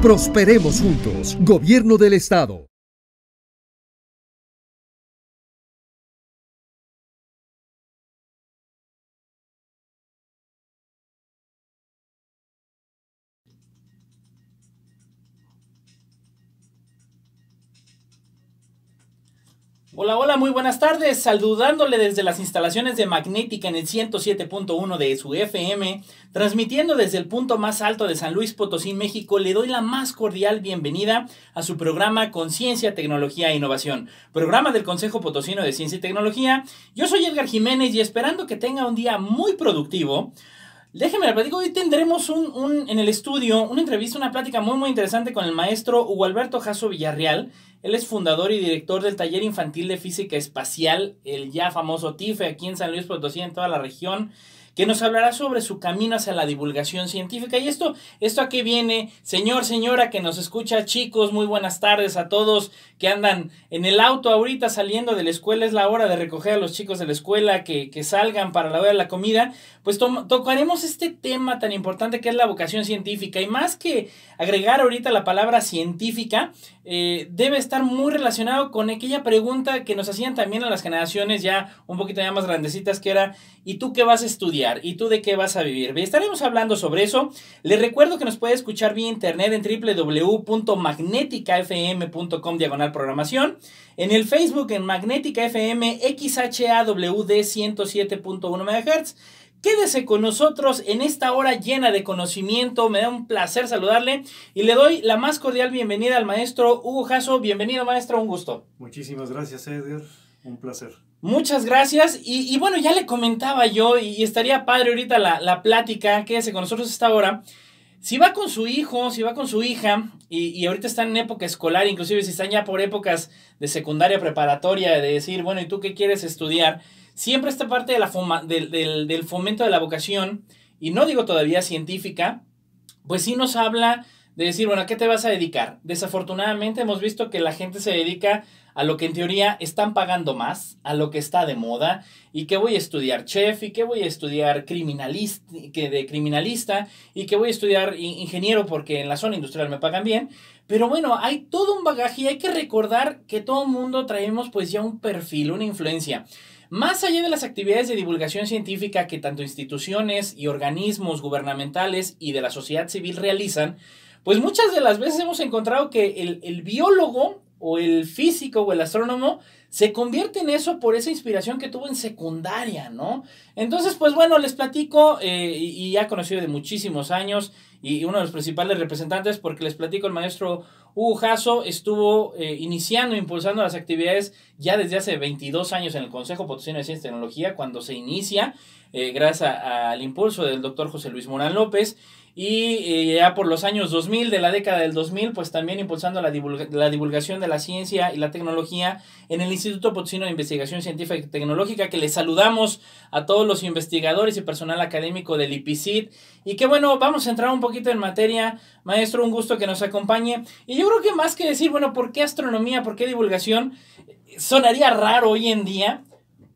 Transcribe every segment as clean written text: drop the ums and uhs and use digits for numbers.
Prosperemos juntos. Gobierno del Estado. Hola, hola, muy buenas tardes, saludándole desde las instalaciones de Magnética en el 107.1 de su FM, transmitiendo desde el punto más alto de San Luis Potosí, México. Le doy la más cordial bienvenida a su programa Conciencia, Tecnología e Innovación, programa del Consejo Potosino de Ciencia y Tecnología. Yo soy Edgar Jiménez y esperando que tenga un día muy productivo, déjeme le platico, hoy tendremos en el estudio una entrevista, una plática muy interesante con el maestro Hugo Alberto Jasso Villarreal. Él es fundador y director del Taller Infantil de Física Espacial, el ya famoso TIFE, aquí en San Luis Potosí, en toda la región, que nos hablará sobre su camino hacia la divulgación científica. ¿Y esto a qué viene? Señor, señora que nos escucha, chicos, muy buenas tardes a todos que andan en el auto ahorita saliendo de la escuela. Es la hora de recoger a los chicos de la escuela, que salgan para la hora de la comida. Pues tocaremos este tema tan importante que es la vocación científica. Y más que agregar ahorita la palabra científica, debe estar muy relacionado con aquella pregunta que nos hacían también a las generaciones ya un poquito ya más grandecitas, que era: ¿y tú qué vas a estudiar? ¿Y tú de qué vas a vivir? Estaremos hablando sobre eso. Les recuerdo que nos puede escuchar vía internet en www.magneticafm.com/programación, en el Facebook en Magnética FM XHAWD 107.1 MHz. Quédese con nosotros en esta hora llena de conocimiento. Me da un placer saludarle y le doy la más cordial bienvenida al maestro Hugo Jasso. Bienvenido, maestro, un gusto. Muchísimas gracias, Edgar, un placer. Muchas gracias. Y bueno, ya le comentaba yo, y estaría padre ahorita la plática. Quédese con nosotros esta hora. Si va con su hijo, si va con su hija, y ahorita están en época escolar, inclusive si están ya por épocas de secundaria preparatoria, de decir, bueno, ¿y tú qué quieres estudiar? Siempre esta parte de del fomento de la vocación, y no digo todavía científica, pues sí nos habla de decir, bueno, ¿a qué te vas a dedicar? Desafortunadamente hemos visto que la gente se dedica a lo que en teoría están pagando más, a lo que está de moda, y que voy a estudiar chef, y que voy a estudiar criminalista, y que voy a estudiar ingeniero porque en la zona industrial me pagan bien. Pero bueno, hay todo un bagaje y hay que recordar que todo el mundo traemos pues ya un perfil, una influencia. Más allá de las actividades de divulgación científica que tanto instituciones y organismos gubernamentales y de la sociedad civil realizan, pues muchas de las veces hemos encontrado que el biólogo o el físico o el astrónomo se convierte en eso por esa inspiración que tuvo en secundaria, ¿no? Entonces, pues bueno, les platico, y ya conocido de muchísimos años, y uno de los principales representantes, porque les platico, el maestro Hugo Jasso estuvo iniciando, impulsando las actividades ya desde hace 22 años en el Consejo Potosino de Ciencia y Tecnología, cuando se inicia, gracias al impulso del doctor José Luis Morán López. Y ya por los años 2000, de la década del 2000, pues también impulsando la divulgación de la ciencia y la tecnología en el Instituto Potosino de Investigación Científica y Tecnológica, que les saludamos a todos los investigadores y personal académico del IPICIT. Y que bueno, vamos a entrar un poquito en materia, maestro, un gusto que nos acompañe. Y yo creo que más que decir, bueno, ¿por qué astronomía? ¿Por qué divulgación? Sonaría raro hoy en día.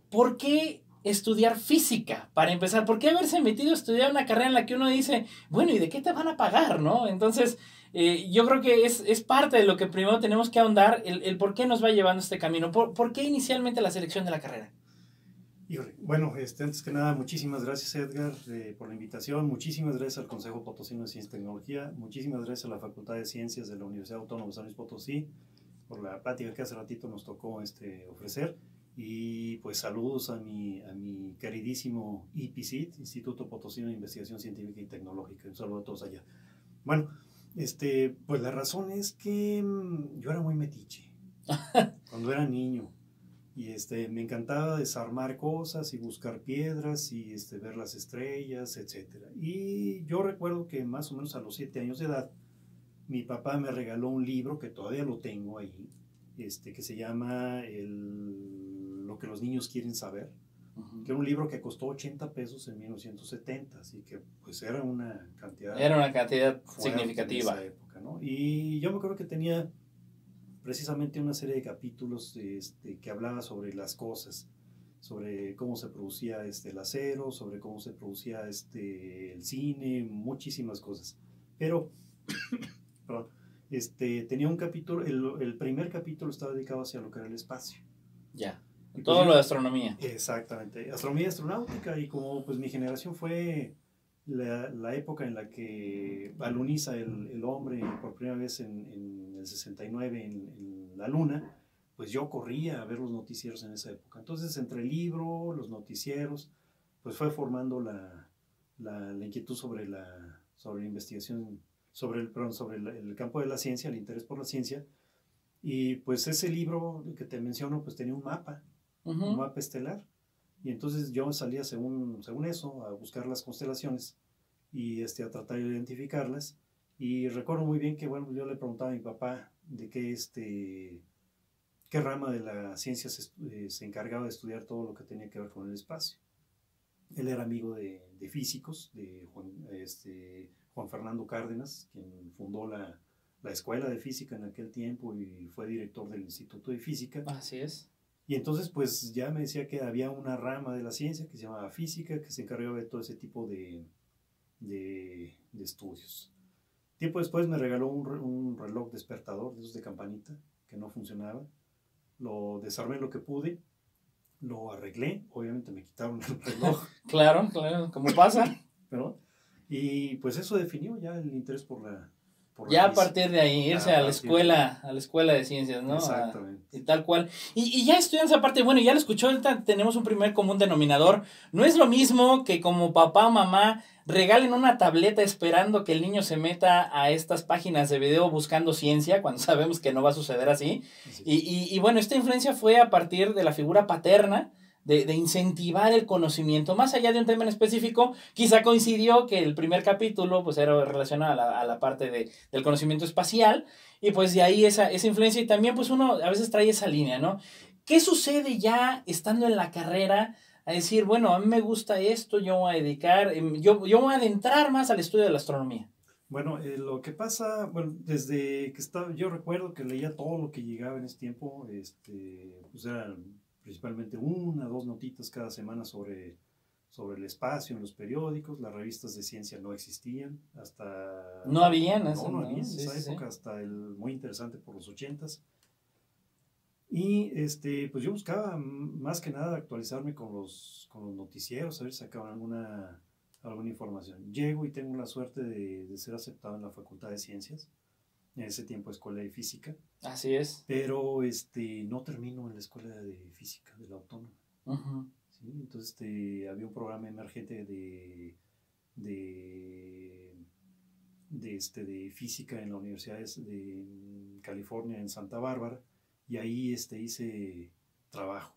¿Por qué estudiar física, para empezar? ¿Por qué haberse metido a estudiar una carrera en la que uno dice, bueno, ¿y de qué te van a pagar, no? Entonces, yo creo que es parte de lo que primero tenemos que ahondar, el por qué nos va llevando este camino. ¿Por qué inicialmente la selección de la carrera? Bueno, antes que nada, muchísimas gracias, Edgar, por la invitación. Muchísimas gracias al Consejo Potosino de Ciencia y Tecnología. Muchísimas gracias a la Facultad de Ciencias de la Universidad Autónoma de San Luis Potosí por la plática que hace ratito nos tocó ofrecer. Y pues saludos a mi queridísimo IPICIT, Instituto Potosino de Investigación Científica y Tecnológica. Un saludo a todos allá. Bueno, pues la razón es que yo era muy metiche cuando era niño. Y me encantaba desarmar cosas y buscar piedras y ver las estrellas, etc. Y yo recuerdo que más o menos a los 7 años de edad, mi papá me regaló un libro que todavía lo tengo ahí, que se llama Lo que los niños quieren saber, que era un libro que costó 80 pesos en 1970, así que pues era una cantidad significativa en esa época, ¿no? Y yo me acuerdo que tenía precisamente una serie de capítulos que hablaba sobre las cosas, sobre cómo se producía el acero, sobre cómo se producía el cine, muchísimas cosas. Pero, perdón, tenía un capítulo, el primer capítulo estaba dedicado hacia lo que era el espacio. Ya. Y Todo pues lo de astronomía. Exactamente, astronomía astronáutica, y como pues mi generación fue la época en la que aluniza el hombre por primera vez en el 69 en la luna, pues yo corría a ver los noticieros en esa época. Entonces, entre el libro, los noticieros, pues fue formando la inquietud sobre la investigación, sobre el campo de la ciencia, el interés por la ciencia. Y pues ese libro que te menciono, pues tenía un mapa estelar. Y entonces yo salía según eso a buscar las constelaciones y a tratar de identificarlas. Y recuerdo muy bien que, bueno, yo le preguntaba a mi papá de qué rama de la ciencia se encargaba de estudiar todo lo que tenía que ver con el espacio. Él era amigo de físicos, de Juan Fernando Cárdenas, quien fundó la Escuela de Física en aquel tiempo y fue director del Instituto de Física. Así es. Y entonces pues ya me decía que había una rama de la ciencia que se llamaba física, que se encargaba de todo ese tipo de estudios. Tiempo después me regaló un reloj despertador de esos de campanita que no funcionaba. Lo desarmé lo que pude, lo arreglé, obviamente me quitaron el reloj. Claro, como pasa. ¿Pero? Y pues eso definió ya el interés por la ya a partir de ahí, irse a la escuela de ciencias, ¿no? Exactamente. Y tal cual. Y ya estudian esa parte, bueno, ya lo escuchó, ahorita tenemos un primer común denominador. No es lo mismo que como papá o mamá regalen una tableta esperando que el niño se meta a estas páginas de video buscando ciencia, cuando sabemos que no va a suceder así. Sí. Y bueno, esta influencia fue a partir de la figura paterna, de incentivar el conocimiento, más allá de un tema en específico. Quizá coincidió que el primer capítulo pues era relacionado a la parte del conocimiento espacial, y pues de ahí esa influencia, y también pues uno a veces trae esa línea, ¿no? ¿Qué sucede ya estando en la carrera a decir, bueno, a mí me gusta esto, yo voy a dedicar, yo voy a adentrar más al estudio de la astronomía? Bueno, lo que pasa, bueno, desde que estaba, yo recuerdo que leía todo lo que llegaba en ese tiempo, pues eran principalmente 1 o 2 notitas cada semana sobre el espacio en los periódicos. Las revistas de ciencia no existían hasta... No habían, no había en esa época, hasta muy interesante por los 80s. Y pues yo buscaba más que nada actualizarme con los noticieros, a ver si sacaban alguna información. Llego y tengo la suerte de ser aceptado en la Facultad de Ciencias. En ese tiempo Escuela de Física. Así es. Pero no termino en la Escuela de Física de la Autónoma. Uh-huh. ¿Sí? Entonces había un programa emergente de física en la Universidad de California, en Santa Bárbara, y ahí hice trabajo.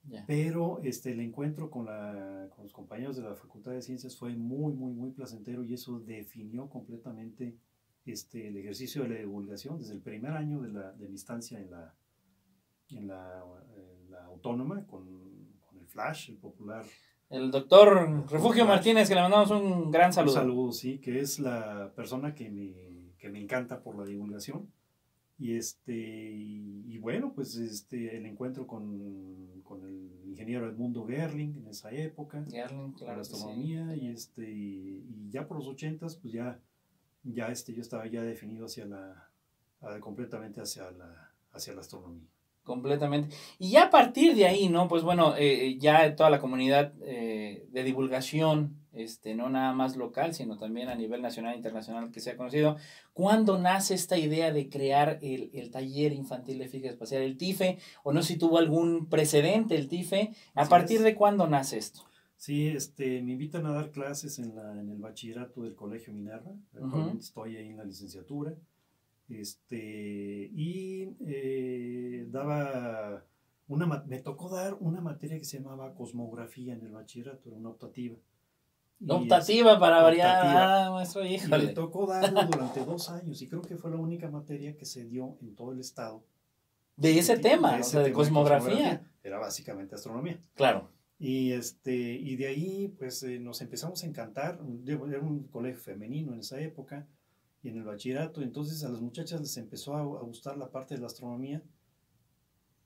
Yeah. Pero el encuentro con los compañeros de la Facultad de Ciencias fue muy, muy, muy placentero, y eso definió completamente el ejercicio de la divulgación desde el primer año de mi estancia en la Autónoma, con el Flash, el popular. El doctor Refugio Martínez, que le mandamos un gran saludo. Un saludo, sí, que es la persona que me encanta por la divulgación. Y bueno, pues el encuentro con el ingeniero Edmundo Gerling en esa época, Gerling, claro, la astronomía, sí. Y ya por los 80s, pues ya yo estaba ya definido completamente hacia la astronomía. Completamente. Y ya a partir de ahí, ¿no? Pues bueno, ya toda la comunidad de divulgación, no nada más local, sino también a nivel nacional e internacional que se ha conocido. ¿Cuándo nace esta idea de crear el taller infantil de física espacial, el TIFE? O no sé si tuvo algún precedente el TIFE. ¿A partir de cuándo nace esto? Sí, me invitan a dar clases en el bachillerato del Colegio Minerva. Actualmente estoy ahí en la licenciatura. Me tocó dar una materia que se llamaba cosmografía en el bachillerato, era una optativa. Optativa para variar, maestro, híjole. Y me tocó darlo durante 2 años, y creo que fue la única materia que se dio en todo el estado. De ese tema, de cosmografía. Era básicamente astronomía. Claro. Y de ahí, pues, nos empezamos a encantar. Era un colegio femenino en esa época, y en el bachillerato, entonces a las muchachas les empezó a gustar la parte de la astronomía,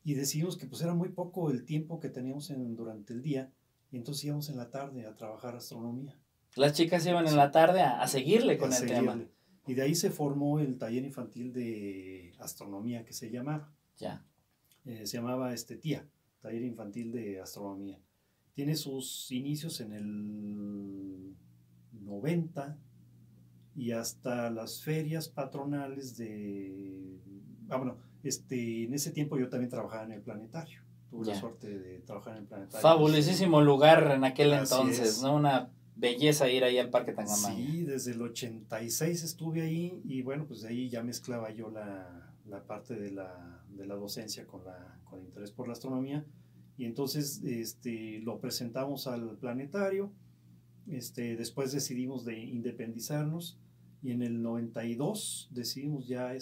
y decidimos que pues era muy poco el tiempo que teníamos durante el día, y entonces íbamos en la tarde a trabajar astronomía. Las chicas iban en la tarde a seguirle con el tema. Y de ahí se formó el taller infantil de astronomía que se llamaba. Ya. Se llamaba TIA, Taller Infantil de Astronomía. Tiene sus inicios en el 90 y hasta las ferias patronales de... bueno, en ese tiempo yo también trabajaba en el planetario. Tuve la suerte de trabajar en el planetario. Fabulosísimo lugar en aquel Así entonces, es. ¿no? Una belleza ir ahí al Parque Tangamanga. Sí, desde el 86 estuve ahí y bueno, pues de ahí ya mezclaba yo la parte de la docencia con el interés por la astronomía y entonces lo presentamos al planetario, después decidimos de independizarnos y en el 92 decidimos ya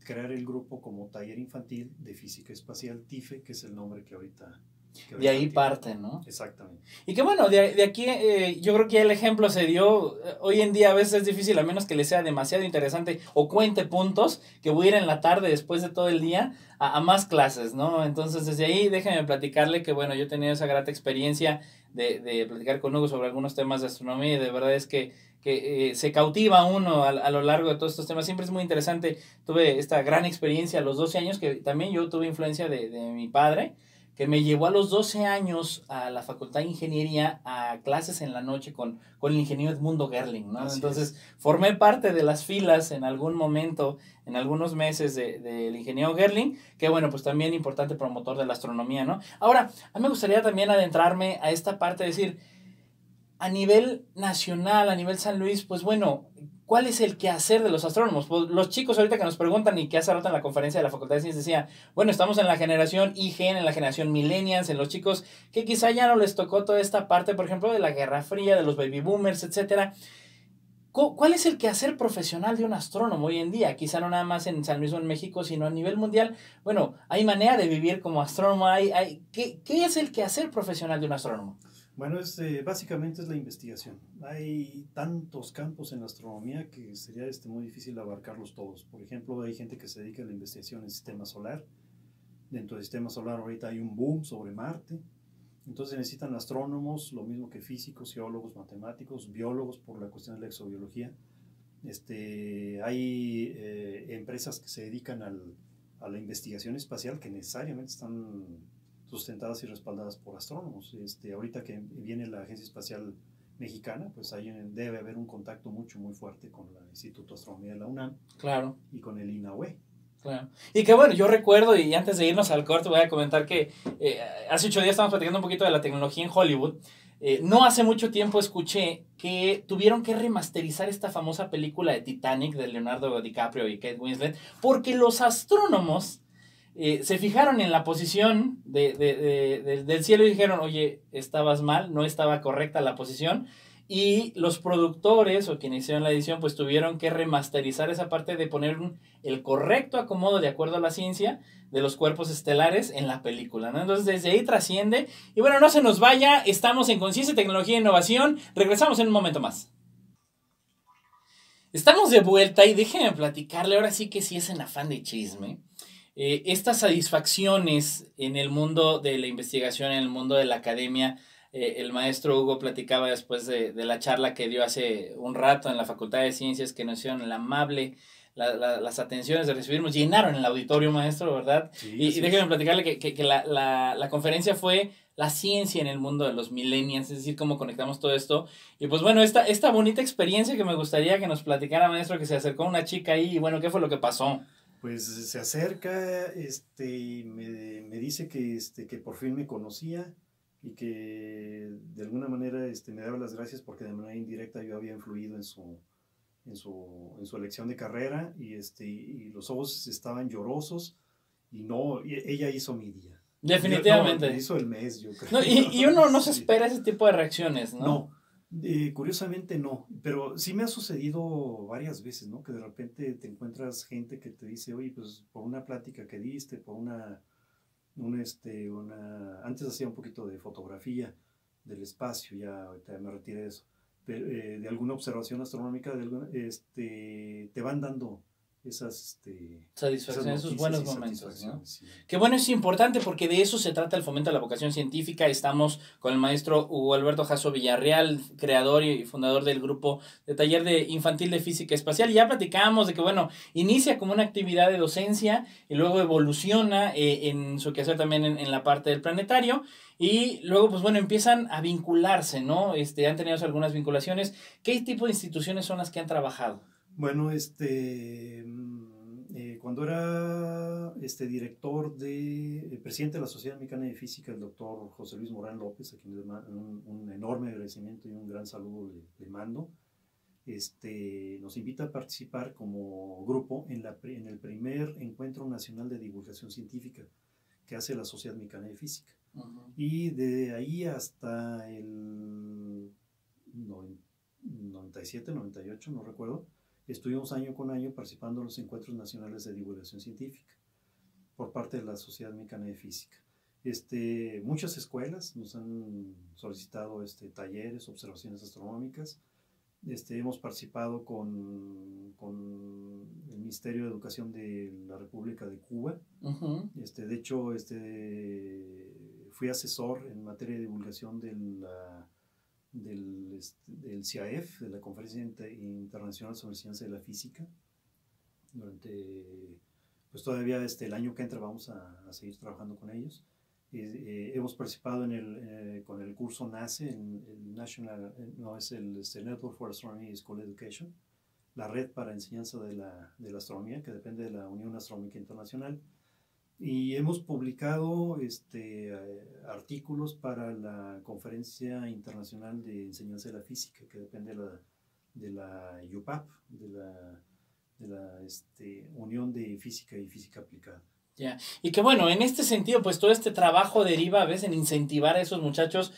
crear el grupo como taller infantil de física espacial TIFE, que es el nombre que ahorita de ahí parte, ¿no? Exactamente. Y que bueno, de aquí yo creo que el ejemplo se dio. Hoy en día a veces es difícil, a menos que le sea demasiado interesante o cuente puntos, que voy a ir en la tarde después de todo el día a más clases, ¿no? Entonces desde ahí déjenme platicarle que bueno, yo he tenido esa grata experiencia de platicar con Hugo sobre algunos temas de astronomía y de verdad es que se cautiva uno a lo largo de todos estos temas. Siempre es muy interesante. Tuve esta gran experiencia a los 12 años, que también yo tuve influencia de mi padre, que me llevó a los 12 años a la Facultad de Ingeniería a clases en la noche con el ingeniero Edmundo Gerling, ¿no? Así Entonces es. formé parte de las filas en algún momento, en algunos meses del ingeniero Gerling, que bueno, pues también importante promotor de la astronomía, ¿no? Ahora, a mí me gustaría también adentrarme a esta parte de decir, a nivel nacional, a nivel San Luis, pues bueno, ¿cuál es el quehacer de los astrónomos? Pues los chicos ahorita que nos preguntan y que hace rato en la conferencia de la Facultad de Ciencias decía, bueno, estamos en la generación IGN, en la generación Millennials, en los chicos que quizá ya no les tocó toda esta parte, por ejemplo, de la Guerra Fría, de los baby boomers, etcétera. ¿Cuál es el quehacer profesional de un astrónomo hoy en día? Quizá no nada más en San Luis o en México, sino a nivel mundial. Bueno, hay manera de vivir como astrónomo. ¿Qué es el quehacer profesional de un astrónomo? Bueno, básicamente es la investigación. Hay tantos campos en la astronomía que sería muy difícil abarcarlos todos. Por ejemplo, hay gente que se dedica a la investigación en el sistema solar. Dentro del sistema solar ahorita hay un boom sobre Marte. Entonces necesitan astrónomos, lo mismo que físicos, geólogos, matemáticos, biólogos por la cuestión de la exobiología. Hay empresas que se dedican a la investigación espacial que necesariamente están sustentadas y respaldadas por astrónomos. Ahorita que viene la Agencia Espacial Mexicana, pues ahí debe haber un contacto muy fuerte con el Instituto de Astronomía de la UNAM. Claro. Y con el INAUE. Claro. Y que bueno, yo recuerdo, y antes de irnos al corte voy a comentar que hace 8 días estábamos platicando un poquito de la tecnología en Hollywood. No hace mucho tiempo escuché que tuvieron que remasterizar esta famosa película de Titanic de Leonardo DiCaprio y Kate Winslet porque los astrónomos se fijaron en la posición del cielo y dijeron, oye, estabas mal, no estaba correcta la posición. Y los productores o quienes hicieron la edición pues tuvieron que remasterizar esa parte de poner el correcto acomodo de acuerdo a la ciencia de los cuerpos estelares en la película, ¿no? Entonces desde ahí trasciende. Y bueno, no se nos vaya, estamos en Conciencia, Tecnología e Innovación. Regresamos en un momento más. Estamos de vuelta y déjenme platicarle, ahora sí que sí es en afán de chisme. Estas satisfacciones en el mundo de la investigación, en el mundo de la academia. El maestro Hugo platicaba después de la charla que dio hace un rato en la Facultad de Ciencias, que nos hicieron las atenciones de recibirnos, llenaron el auditorio, maestro, ¿verdad? Sí, y déjenme platicarle que la conferencia fue la ciencia en el mundo de los millennials, es decir, cómo conectamos todo esto. Y pues bueno, esta bonita experiencia que me gustaría que nos platicara, maestro, que se acercó una chica ahí y bueno, ¿qué fue lo que pasó? Pues se acerca, me dice que por fin me conocía y que de alguna manera me daba las gracias porque de manera indirecta yo había influido en su elección de carrera y los ojos estaban llorosos y ella hizo mi día. Definitivamente. No, hizo el mes, yo creo. No, y uno no se espera ese tipo de reacciones, ¿no? No, curiosamente no, pero sí me ha sucedido varias veces, ¿no? Que de repente te encuentras gente que te dice, oye, pues por una plática que diste, por antes hacía un poquito de fotografía del espacio, ya ahorita me retiré de eso, de alguna observación astronómica, te van dando satisfacción, esos buenos momentos, ¿no? Sí. Que bueno, es importante porque de eso se trata el fomento de la vocación científica. Estamos con el maestro Hugo Alberto Jasso Villarreal, creador y fundador del grupo de taller de infantil de física espacial. Y ya platicábamos de que, bueno, inicia como una actividad de docencia y luego evoluciona en su quehacer también en la parte del planetario. Y luego, pues bueno, empiezan a vincularse, ¿no? Han tenido algunas vinculaciones. ¿Qué tipo de instituciones son las que han trabajado? Bueno, cuando era presidente de la Sociedad Mexicana de Física, el doctor José Luis Morán López, a quien un enorme agradecimiento y un gran saludo le mando, nos invita a participar como grupo en el primer Encuentro Nacional de Divulgación Científica que hace la Sociedad Mexicana de Física. Uh-huh. Y de ahí hasta el 97, 98, no recuerdo, estuvimos año con año participando en los encuentros nacionales de divulgación científica por parte de la Sociedad Mexicana de Física. Muchas escuelas nos han solicitado talleres, observaciones astronómicas. Hemos participado con el Ministerio de Educación de la República de Cuba. Uh-huh. De hecho, fui asesor en materia de divulgación del CIAF, de la Conferencia Internacional sobre Ciencia de la Física. Pues todavía el año que entra vamos a seguir trabajando con ellos. Hemos participado con el curso NACE, el Network for Astronomy School Education, la red para enseñanza de la astronomía, que depende de la Unión Astronómica Internacional. Y hemos publicado artículos para la Conferencia Internacional de Enseñanza de la Física, que depende de la UPAP, de la Unión de Física y Física Aplicada. Ya, y que bueno, en este sentido, pues todo este trabajo deriva a veces en incentivar a esos muchachos.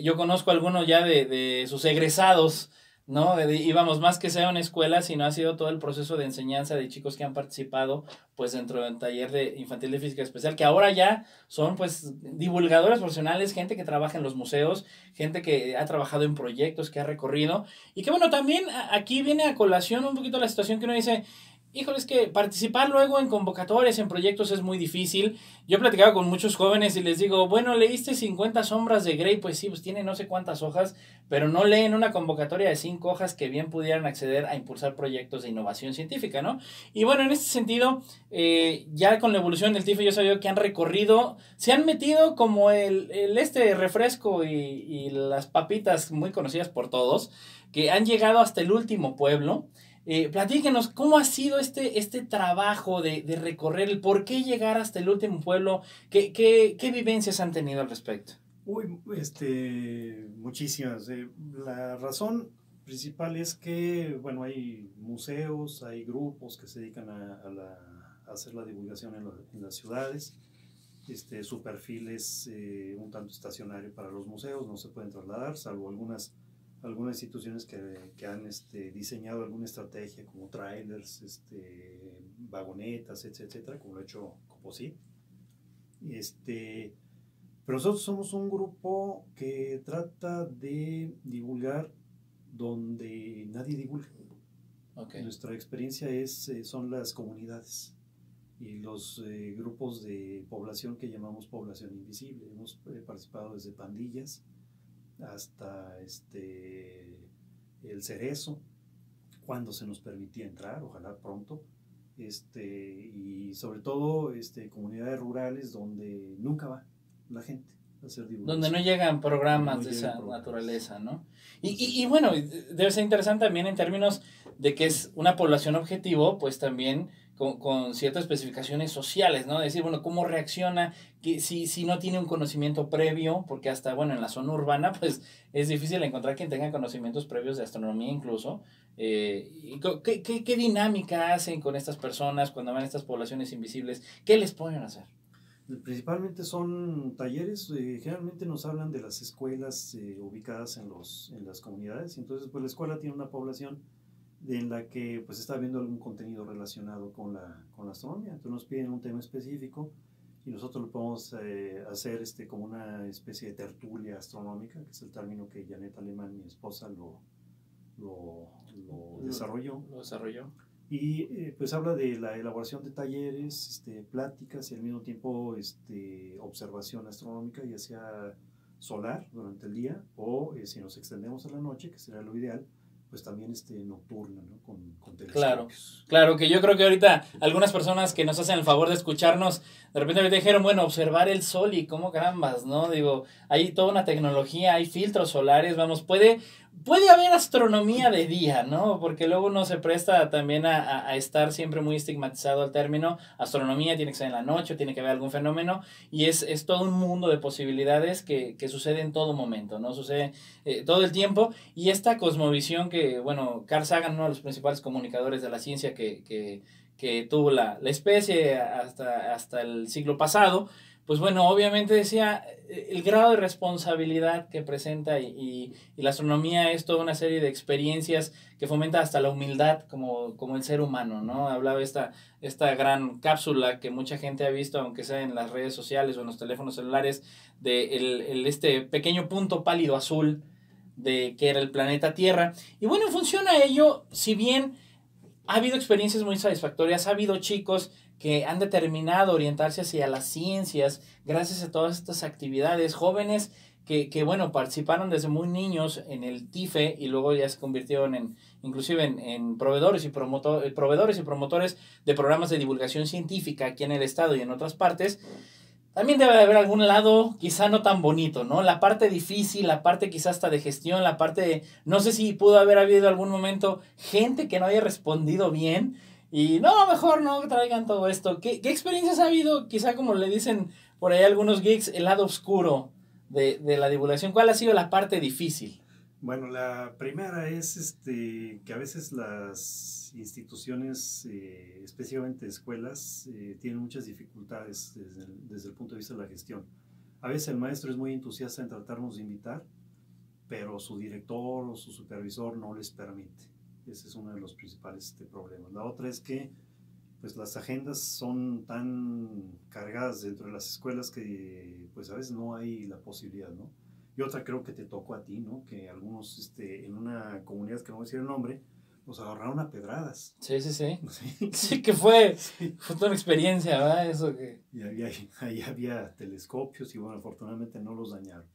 Yo conozco a algunos ya de sus egresados, ¿no? Y vamos, más que sea una escuela, sino ha sido todo el proceso de enseñanza de chicos que han participado, pues dentro del taller de infantil de física especial, que ahora ya son, pues, divulgadores profesionales, gente que trabaja en los museos, gente que ha trabajado en proyectos, que ha recorrido, y que bueno, también aquí viene a colación un poquito la situación que uno dice, híjole, es que participar luego en convocatorias, en proyectos es muy difícil. Yo he platicado con muchos jóvenes y les digo, bueno, ¿leíste 50 sombras de Grey? Pues sí, pues tiene no sé cuántas hojas, pero no leen una convocatoria de 5 hojas que bien pudieran acceder a impulsar proyectos de innovación científica, ¿no? Y bueno, en este sentido, ya con la evolución del TIFE yo sabía que han recorrido, se han metido como el refresco y las papitas muy conocidas por todos, que han llegado hasta el último pueblo. Platíquenos, ¿cómo ha sido este trabajo de recorrer, el por qué llegar hasta el último pueblo? ¿Qué vivencias han tenido al respecto? Uy, muchísimas. La razón principal es que, bueno, hay museos, hay grupos que se dedican a hacer la divulgación en las ciudades. Su perfil es un tanto estacionario para los museos, no se pueden trasladar, salvo algunas instituciones que han diseñado alguna estrategia como trailers, vagonetas, etcétera, como lo ha hecho Coposí. Pero nosotros somos un grupo que trata de divulgar donde nadie divulga. Okay. Nuestra experiencia son las comunidades y los grupos de población que llamamos población invisible. Hemos participado desde pandillas hasta el Cerezo, cuando se nos permitía entrar, ojalá pronto, y sobre todo comunidades rurales donde nunca va la gente a hacer divulgación. Donde no llegan programas de esa naturaleza, ¿no? Y bueno, debe ser interesante también en términos de que es una población objetivo, pues también con ciertas especificaciones sociales, ¿no? Decir, bueno, ¿cómo reacciona? Que si no tiene un conocimiento previo, porque hasta, bueno, en la zona urbana, pues es difícil encontrar quien tenga conocimientos previos de astronomía incluso. ¿Qué dinámica hacen con estas personas cuando van a estas poblaciones invisibles? ¿Qué les pueden hacer? Principalmente son talleres, generalmente nos hablan de las escuelas ubicadas en las comunidades, entonces pues la escuela tiene una población en la que pues está viendo algún contenido relacionado con la astronomía, entonces nos piden un tema específico y nosotros lo podemos hacer como una especie de tertulia astronómica, que es el término que Janet Alemán, mi esposa, lo desarrolló. Lo desarrolló. Y pues habla de la elaboración de talleres, pláticas y al mismo tiempo observación astronómica, ya sea solar durante el día o si nos extendemos a la noche, que sería lo ideal, pues también nocturna, ¿no? Con telescopios. Claro, que yo creo que ahorita algunas personas que nos hacen el favor de escucharnos, de repente me dijeron, bueno, observar el sol y cómo carambas, ¿no? Digo, hay toda una tecnología, hay filtros solares, vamos, puede haber astronomía de día, ¿no? Porque luego uno se presta también a estar siempre muy estigmatizado al término astronomía, tiene que ser en la noche, tiene que haber algún fenómeno, y es todo un mundo de posibilidades que sucede en todo momento, ¿no? Sucede todo el tiempo, y esta cosmovisión que, bueno, Carl Sagan, uno de los principales comunicadores de la ciencia que tuvo la especie hasta el siglo pasado, pues bueno, obviamente decía el grado de responsabilidad que presenta y la astronomía es toda una serie de experiencias que fomenta hasta la humildad como el ser humano, ¿no? Hablaba esta gran cápsula que mucha gente ha visto, aunque sea en las redes sociales o en los teléfonos celulares, de este pequeño punto pálido azul de que era el planeta Tierra. Y bueno, en función a ello, si bien ha habido experiencias muy satisfactorias, ha habido chicos que han determinado orientarse hacia las ciencias gracias a todas estas actividades, jóvenes que bueno, participaron desde muy niños en el TIFE y luego ya se convirtieron inclusive en proveedores y promotores de programas de divulgación científica aquí en el estado y en otras partes. También debe de haber algún lado quizá no tan bonito, ¿no? La parte difícil, la parte quizá hasta de gestión, la parte de, no sé si pudo haber habido algún momento gente que no haya respondido bien y no, mejor no traigan todo esto. ¿Qué experiencias ha habido? Quizá como le dicen por ahí algunos geeks, el lado oscuro de la divulgación. ¿Cuál ha sido la parte difícil? Bueno, la primera es que a veces las instituciones, especialmente escuelas, tienen muchas dificultades desde el punto de vista de la gestión. A veces el maestro es muy entusiasta en tratarnos de invitar, pero su director o su supervisor no les permite. Ese es uno de los principales problemas. La otra es que pues, las agendas son tan cargadas dentro de las escuelas que pues, a veces no hay la posibilidad, ¿no? Y otra creo que te tocó a ti, ¿no? Que algunos en una comunidad que no voy a decir el nombre, nos agarraron a pedradas. Sí. Sí, que fue toda una experiencia, ¿verdad? Eso que... Y ahí había telescopios y bueno, afortunadamente no los dañaron.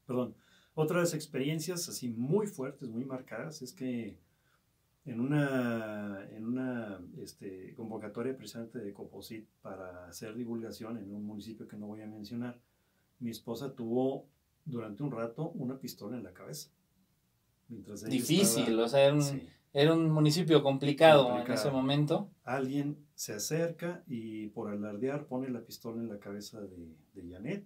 Perdón. Otras experiencias así muy fuertes, muy marcadas, es que en una convocatoria precisamente de Coposit para hacer divulgación en un municipio que no voy a mencionar, mi esposa tuvo durante un rato una pistola en la cabeza. Difícil, o sea, era un municipio complicado en ese momento. Alguien se acerca y por alardear pone la pistola en la cabeza de Janet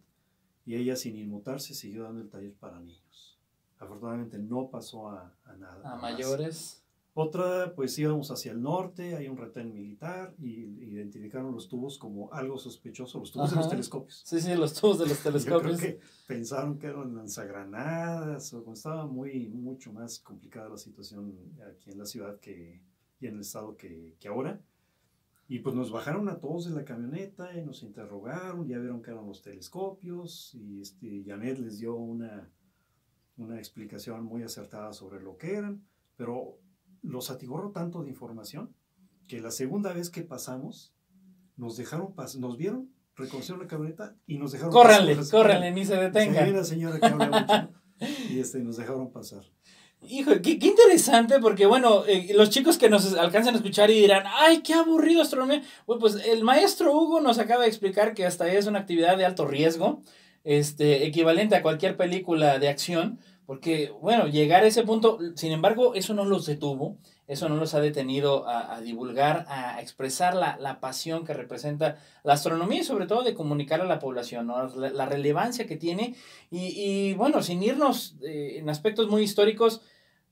y ella sin inmutarse siguió dando el taller para niños. Afortunadamente no pasó a nada. A mayores. Otra, pues íbamos hacia el norte, hay un retén militar y identificaron los tubos como algo sospechoso, los tubos de los telescopios. Sí, los tubos de los telescopios. Yo creo que pensaron que eran lanzagranadas o estaba mucho más complicada la situación aquí en la ciudad y en el estado que ahora. Y pues nos bajaron a todos de la camioneta y nos interrogaron, ya vieron que eran los telescopios y Janet les dio una explicación muy acertada sobre lo que eran, pero los atiborró tanto de información que la segunda vez que pasamos nos dejaron nos vieron, reconocieron la camioneta y nos dejaron pasar. Córranle, ni se detengan. Sí, la señora que habla mucho, y nos dejaron pasar. Hijo, qué interesante, porque bueno, los chicos que nos alcanzan a escuchar y dirán, ¡ay, qué aburrido astronomía! Bueno, pues el maestro Hugo nos acaba de explicar que hasta es una actividad de alto riesgo, equivalente a cualquier película de acción, porque, bueno, llegar a ese punto, sin embargo, eso no los detuvo, eso no los ha detenido a divulgar, a expresar la pasión que representa la astronomía y sobre todo de comunicar a la población, ¿no? La relevancia que tiene y bueno, sin irnos en aspectos muy históricos,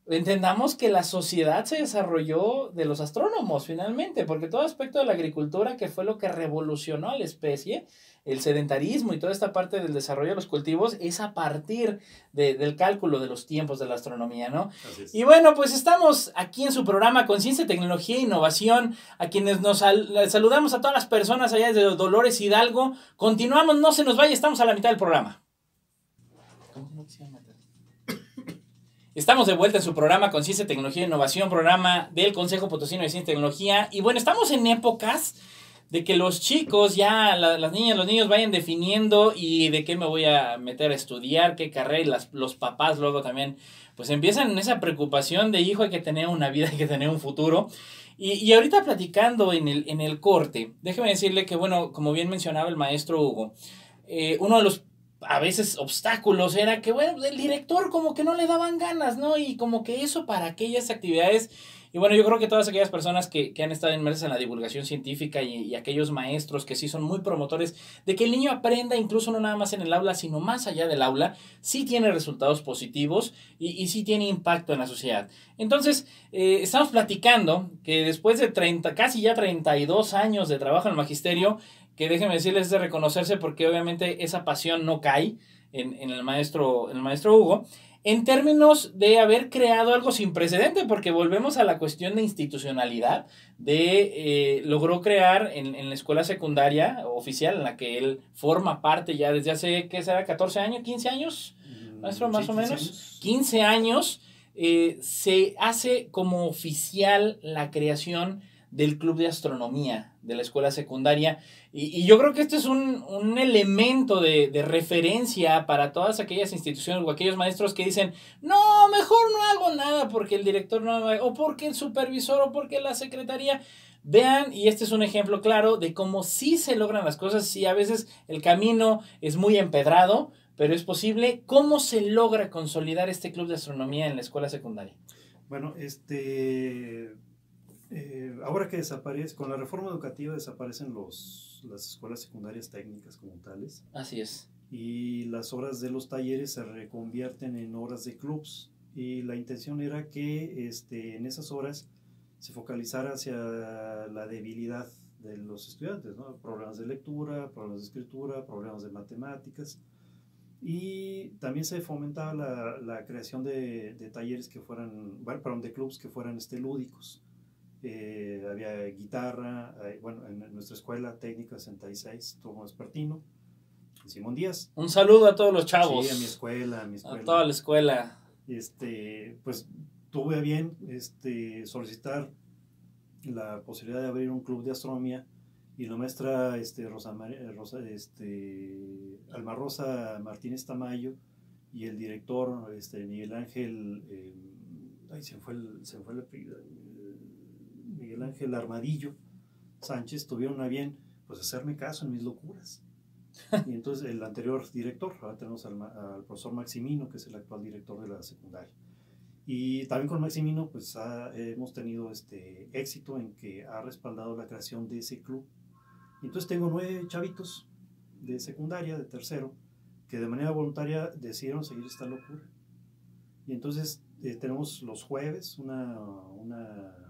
entendamos que la sociedad se desarrolló de los astrónomos finalmente, porque todo aspecto de la agricultura, que fue lo que revolucionó a la especie, el sedentarismo y toda esta parte del desarrollo de los cultivos, es a partir del cálculo de los tiempos de la astronomía, ¿no? Y bueno, pues estamos aquí en su programa Conciencia, Tecnología e Innovación, a quienes nos saludamos a todas las personas allá de Dolores Hidalgo. Continuamos, no se nos vaya, estamos a la mitad del programa. ¿Cómo se llama? Estamos de vuelta en su programa Conciencia, Tecnología e Innovación, programa del Consejo Potosino de Ciencia y Tecnología. Y bueno, estamos en épocas de que los chicos, ya las niñas, los niños vayan definiendo y de qué me voy a meter a estudiar, qué carrera, y los papás luego también pues empiezan en esa preocupación de, hijo, hay que tener una vida, hay que tener un futuro. Y ahorita platicando en el corte, déjeme decirle que, bueno, como bien mencionaba el maestro Hugo, uno de los a veces obstáculos era que, bueno, el director como que no le daban ganas, ¿no? Y como que eso para aquellas actividades. Y bueno, yo creo que todas aquellas personas que han estado inmersas en la divulgación científica y aquellos maestros que sí son muy promotores de que el niño aprenda, incluso no nada más en el aula, sino más allá del aula, sí tiene resultados positivos y sí tiene impacto en la sociedad. Entonces, estamos platicando que después de casi ya 32 años de trabajo en el magisterio, que déjenme decirles, es de reconocerse porque obviamente esa pasión no cae en el maestro Hugo, en términos de haber creado algo sin precedente, porque volvemos a la cuestión de institucionalidad, logró crear en la escuela secundaria oficial, en la que él forma parte ya desde hace, ¿qué será? ¿14 años? ¿15 años? Maestro, más o menos. 15 años, se hace como oficial la creación del club de astronomía de la escuela secundaria, y yo creo que este es un elemento de referencia para todas aquellas instituciones o aquellos maestros que dicen, no, mejor no hago nada porque el director no, o porque el supervisor, o porque la secretaría. Vean, y este es un ejemplo claro de cómo sí se logran las cosas, sí, a veces el camino es muy empedrado, pero es posible. ¿Cómo se logra consolidar este club de astronomía en la escuela secundaria? Bueno, ahora que desaparece, con la reforma educativa desaparecen las escuelas secundarias técnicas como tales. Así es. Y las horas de los talleres se reconvierten en horas de clubs. Y la intención era que en esas horas se focalizara hacia la debilidad de los estudiantes, ¿no? Problemas de lectura, problemas de escritura, problemas de matemáticas. Y también se fomentaba la creación de talleres que fueran, bueno, perdón, de clubs que fueran lúdicos. Había guitarra, bueno, en nuestra escuela técnica 66, turno vespertino, Simón Díaz. Un saludo a todos los chavos. Sí, a mi escuela. A toda la escuela. Pues tuve a bien solicitar la posibilidad de abrir un club de astronomía, y la maestra Alma Rosa Martínez Tamayo y el director Miguel Ángel, se me fue el apellido, Miguel Ángel Armadillo Sánchez, tuvieron a bien pues hacerme caso en mis locuras. Y entonces el anterior director, ahora tenemos al profesor Maximino, que es el actual director de la secundaria. Y también con Maximino pues hemos tenido éxito en que ha respaldado la creación de ese club. Y entonces tengo 9 chavitos de secundaria, de tercero, que de manera voluntaria decidieron seguir esta locura. Y entonces tenemos los jueves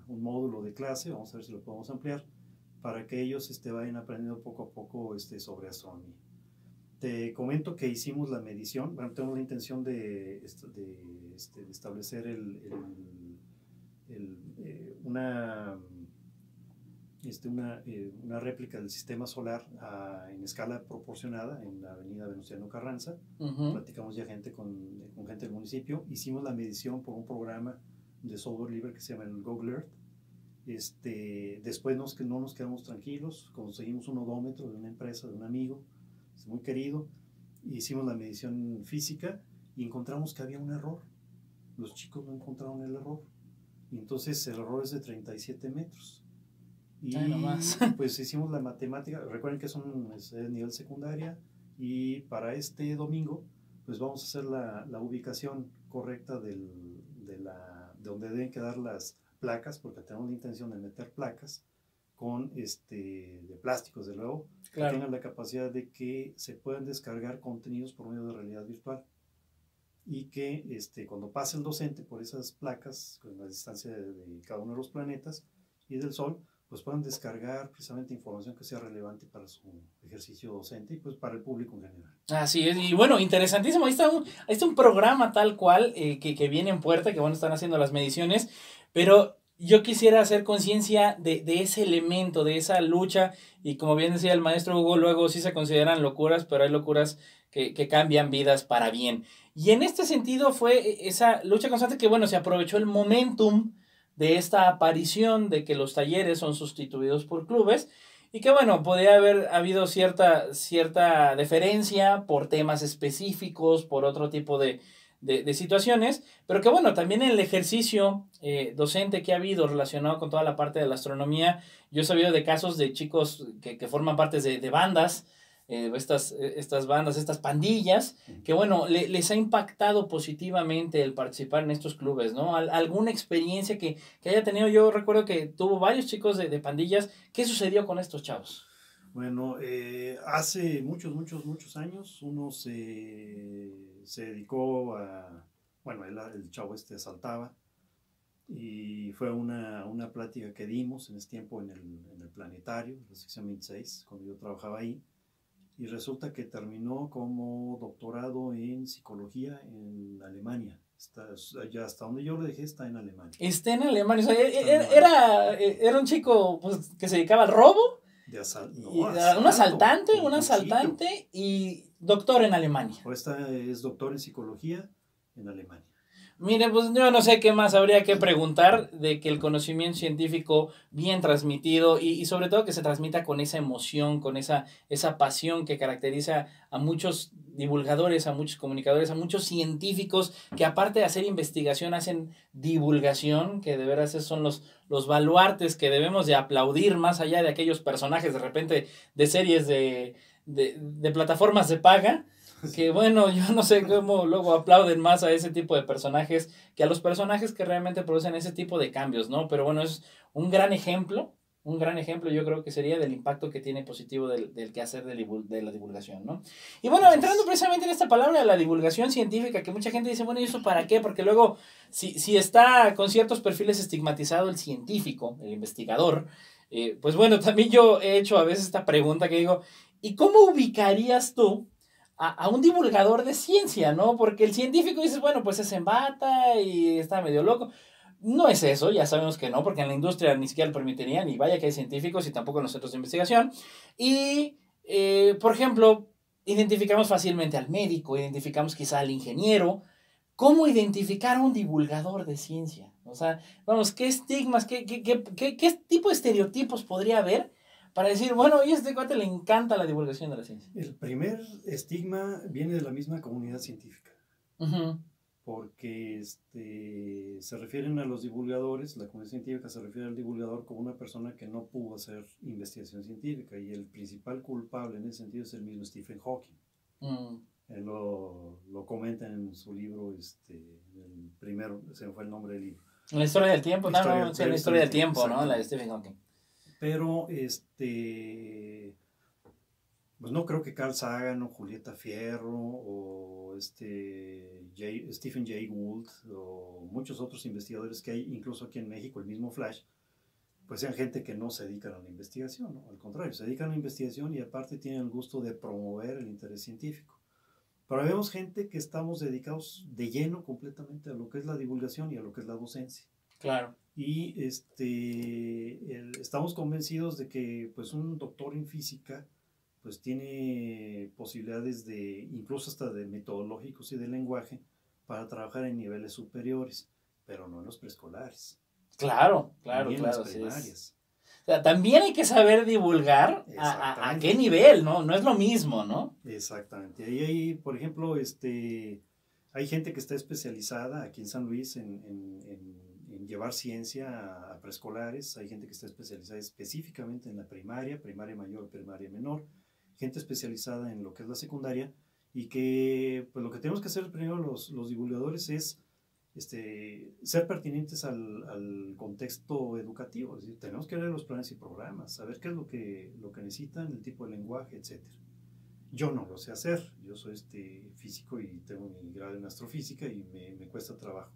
un módulo de clase, vamos a ver si lo podemos ampliar, para que ellos vayan aprendiendo poco a poco sobre astronomía. Te comento que hicimos la medición, bueno, tenemos la intención de establecer una réplica del sistema solar en escala proporcionada en la avenida Venustiano Carranza. Platicamos ya con gente del municipio, hicimos la medición por un programa de software libre que se llama el Google Earth. Después no nos quedamos tranquilos, conseguimos un odómetro de una empresa, de un amigo muy querido, hicimos la medición física y encontramos que había un error. Los chicos no encontraron el error, y entonces el error es de 37 metros. Y pues hicimos la matemática. Recuerden que es nivel secundaria, y para este domingo pues vamos a hacer la ubicación correcta de donde deben quedar las placas, porque tenemos la intención de meter placas de plásticos, de luego, claro, que tengan la capacidad de que se puedan descargar contenidos por medio de realidad virtual, y que cuando pase el docente por esas placas con la distancia de cada uno de los planetas y del Sol, pues puedan descargar precisamente información que sea relevante para su ejercicio docente y pues para el público en general. Así es, y bueno, interesantísimo. Ahí está un programa tal cual que viene en puerta, que bueno, están haciendo las mediciones, pero yo quisiera hacer conciencia de ese elemento, de esa lucha, y como bien decía el maestro Hugo, luego sí se consideran locuras, pero hay locuras que cambian vidas para bien. Y en este sentido fue esa lucha constante que, bueno, se aprovechó el momentum de esta aparición de que los talleres son sustituidos por clubes y que, bueno, podría haber habido cierta deferencia por temas específicos, por otro tipo de situaciones, pero que, bueno, también en el ejercicio docente que ha habido relacionado con toda la parte de la astronomía, yo he sabido de casos de chicos que forman partes de bandas, estas bandas, estas pandillas, que bueno, les ha impactado positivamente el participar en estos clubes, ¿no? Alguna experiencia que haya tenido, yo recuerdo que tuvo varios chicos de pandillas. ¿Qué sucedió con estos chavos? Bueno, hace muchos años uno se dedicó a, bueno, el chavo asaltaba y fue una plática que dimos en ese tiempo en el planetario, la sección 26, cuando yo trabajaba ahí. Y resulta que terminó como doctorado en psicología en Alemania. Ya hasta donde yo lo dejé está en Alemania. Está en Alemania. O sea, era un chico pues, que se dedicaba al robo. Un asaltante y doctor en Alemania. Pues es doctor en psicología en Alemania. Mire, pues yo no sé qué más habría que preguntar de que el conocimiento científico bien transmitido y sobre todo que se transmita con esa emoción, con esa pasión que caracteriza a muchos divulgadores, a muchos comunicadores, a muchos científicos que aparte de hacer investigación hacen divulgación, que de veras esos son los baluartes que debemos de aplaudir más allá de aquellos personajes de repente de series de plataformas de paga. Que bueno, yo no sé cómo luego aplauden más a ese tipo de personajes que a los personajes que realmente producen ese tipo de cambios, ¿no? Pero bueno, es un gran ejemplo yo creo que sería del impacto que tiene positivo del quehacer de la divulgación, ¿no? Y bueno, entrando precisamente en esta palabra de la divulgación científica, que mucha gente dice, bueno, ¿y eso para qué? Porque luego, si está con ciertos perfiles estigmatizado el científico, el investigador, pues bueno, también yo he hecho a veces esta pregunta que digo, ¿y cómo ubicarías tú a un divulgador de ciencia, ¿no? Porque el científico dices, bueno, pues es en bata y está medio loco. No es eso, ya sabemos que no, porque en la industria ni siquiera lo permitirían, y vaya que hay científicos y tampoco en los centros de investigación. Y, por ejemplo, identificamos fácilmente al médico, identificamos quizá al ingeniero. ¿Cómo identificar a un divulgador de ciencia? O sea, vamos, ¿qué estigmas, qué tipo de estereotipos podría haber para decir, bueno, y a este cuate le encanta la divulgación de la ciencia? El primer estigma viene de la misma comunidad científica. Uh-huh. Porque se refieren a los divulgadores, la comunidad científica se refiere al divulgador como una persona que no pudo hacer investigación científica, y el principal culpable en ese sentido es el mismo Stephen Hawking. Él lo comenta en su libro, el primero, se me fue el nombre del libro. La historia del tiempo, la historia del tiempo, ¿no? La de Stephen Hawking. Pero, pues no creo que Carl Sagan o Julieta Fierro o Stephen Jay Gould o muchos otros investigadores que hay, incluso aquí en México, el mismo Flash, pues sean gente que no se dedican a la investigación, ¿no? Al contrario, se dedican a la investigación y aparte tienen el gusto de promover el interés científico. Pero vemos gente que estamos dedicados de lleno completamente a lo que es la divulgación y a lo que es la docencia. Claro. Y estamos convencidos de que pues un doctor en física pues tiene posibilidades incluso hasta de metodológicos y de lenguaje para trabajar en niveles superiores, pero no en los preescolares. Claro. En las primarias. O sea, también hay que saber divulgar a qué nivel, ¿no? No es lo mismo, ¿no? Exactamente. Ahí hay, por ejemplo, hay gente que está especializada aquí en San Luis en llevar ciencia a preescolares. Hay gente que está especializada específicamente en la primaria mayor, primaria menor. Gente especializada en lo que es la secundaria, y que pues lo que tenemos que hacer primero los divulgadores es ser pertinentes al contexto educativo. Es decir, tenemos que leer los planes y programas, saber qué es lo que necesitan, el tipo de lenguaje, etc. Yo no lo sé hacer, yo soy físico y tengo mi grado en astrofísica y me cuesta trabajo,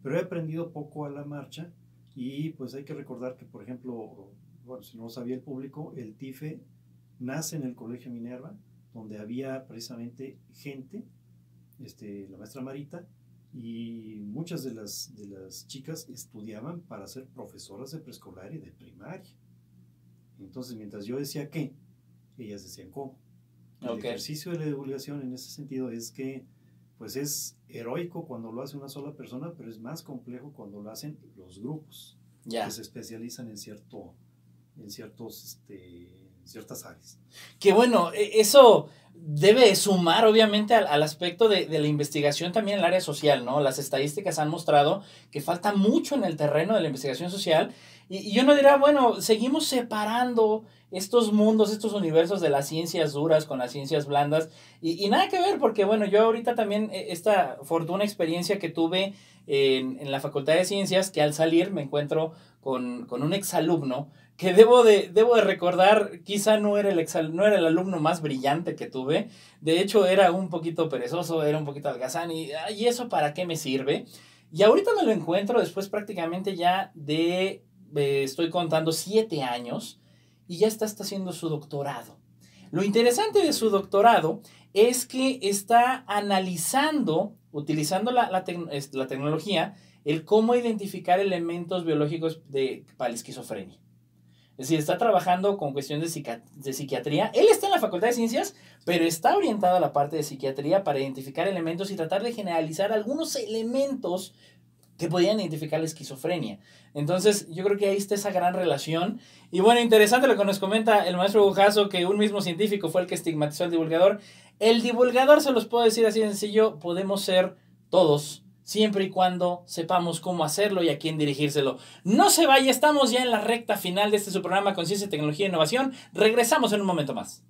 pero he aprendido poco a la marcha. Y pues hay que recordar que, por ejemplo, bueno, si no lo sabía el público, el TIFE nace en el Colegio Minerva, donde había precisamente gente, la maestra Marita, y muchas de las chicas estudiaban para ser profesoras de preescolar y de primaria. Entonces, mientras yo decía qué, ellas decían cómo. El ejercicio de la divulgación en ese sentido es que pues es heroico cuando lo hace una sola persona, pero es más complejo cuando lo hacen los grupos que se especializan en ciertas áreas. Que bueno, eso debe sumar obviamente al aspecto de la investigación también en el área social, ¿no? Las estadísticas han mostrado que falta mucho en el terreno de la investigación social y yo no diría, bueno, seguimos separando estos mundos, estos universos de las ciencias duras con las ciencias blandas y nada que ver porque bueno, yo ahorita también esta fortuna experiencia que tuve en la Facultad de Ciencias, que al salir me encuentro con un exalumno que debo de recordar, quizá no era el alumno más brillante que tuve, de hecho era un poquito perezoso, era un poquito algazán, ¿y eso para qué me sirve? Y ahorita me lo encuentro después prácticamente ya estoy contando 7 años, y ya está haciendo su doctorado. Lo interesante de su doctorado es que está analizando, utilizando la tecnología, el cómo identificar elementos biológicos para la esquizofrenia. Es decir, está trabajando con cuestiones de psiquiatría. Él está en la Facultad de Ciencias, pero está orientado a la parte de psiquiatría para identificar elementos y tratar de generalizar algunos elementos que podían identificar la esquizofrenia. Entonces, yo creo que ahí está esa gran relación. Y bueno, interesante lo que nos comenta el maestro Bujazo, que un mismo científico fue el que estigmatizó al divulgador. El divulgador, se los puedo decir así de sencillo, podemos ser todos, siempre y cuando sepamos cómo hacerlo y a quién dirigírselo. No se vaya, estamos ya en la recta final de su programa con Ciencia, Tecnología e Innovación. Regresamos en un momento más.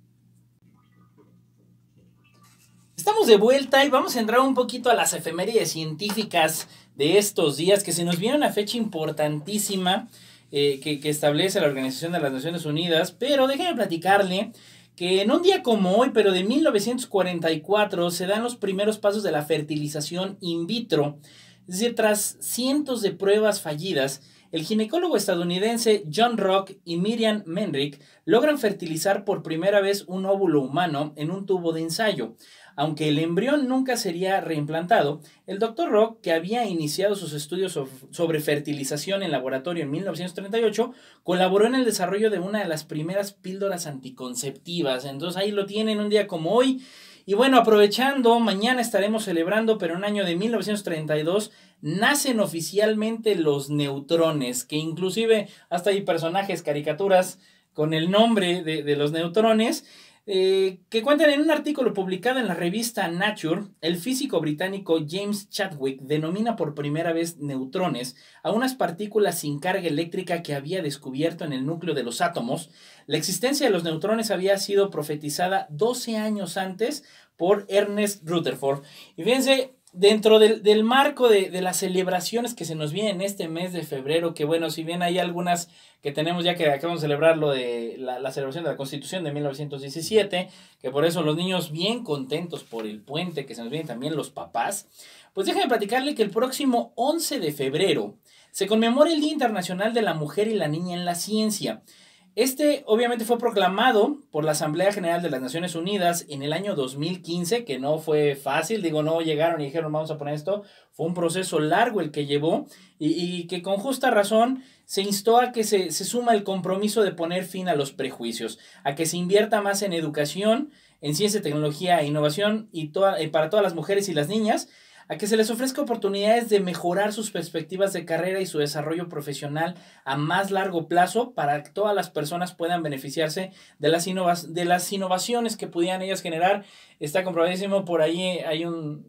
Estamos de vuelta y vamos a entrar un poquito a las efemérides científicas de estos días, que se nos viene una fecha importantísima que establece la Organización de las Naciones Unidas, pero déjenme platicarle que en un día como hoy, pero de 1944, se dan los primeros pasos de la fertilización in vitro. Es decir, tras cientos de pruebas fallidas, el ginecólogo estadounidense John Rock y Miriam Menrick logran fertilizar por primera vez un óvulo humano en un tubo de ensayo. Aunque el embrión nunca sería reimplantado, el Dr. Rock, que había iniciado sus estudios sobre fertilización en laboratorio en 1938, colaboró en el desarrollo de una de las primeras píldoras anticonceptivas. Entonces ahí lo tienen un día como hoy. Y bueno, aprovechando, mañana estaremos celebrando, pero en un año de 1932 nacen oficialmente los neutrones, que inclusive hasta hay personajes, caricaturas con el nombre de los neutrones, que cuentan en un artículo publicado en la revista Nature. El físico británico James Chadwick denomina por primera vez neutrones a unas partículas sin carga eléctrica que había descubierto en el núcleo de los átomos. La existencia de los neutrones había sido profetizada 12 años antes por Ernest Rutherford. Y fíjense, dentro del marco de las celebraciones que se nos vienen este mes de febrero, que bueno, si bien hay algunas que tenemos ya que acabamos de celebrar lo de la celebración de la Constitución de 1917, que por eso los niños bien contentos por el puente, que se nos vienen también los papás, pues déjenme platicarle que el próximo 11 de febrero se conmemora el Día Internacional de la Mujer y la Niña en la Ciencia. Este obviamente fue proclamado por la Asamblea General de las Naciones Unidas en el año 2015, que no fue fácil, no llegaron y dijeron vamos a poner esto, fue un proceso largo el que llevó y que con justa razón se instó a que se suma el compromiso de poner fin a los prejuicios, a que se invierta más en educación, en ciencia, tecnología e innovación y para todas las mujeres y las niñas, a que se les ofrezca oportunidades de mejorar sus perspectivas de carrera y su desarrollo profesional a más largo plazo para que todas las personas puedan beneficiarse de las innovaciones que pudieran ellas generar. Está comprobadísimo, por ahí hay un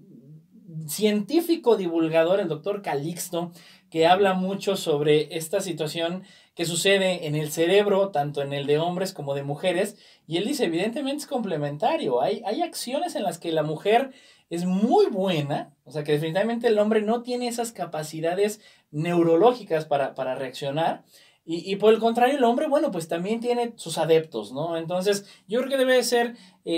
científico divulgador, el doctor Calixto, que habla mucho sobre esta situación que sucede en el cerebro, tanto en el de hombres como de mujeres, y él dice, evidentemente es complementario, hay acciones en las que la mujer es muy buena, o sea que definitivamente el hombre no tiene esas capacidades neurológicas para reaccionar, y por el contrario el hombre, bueno, pues también tiene sus adeptos, ¿no? Entonces yo creo que debe ser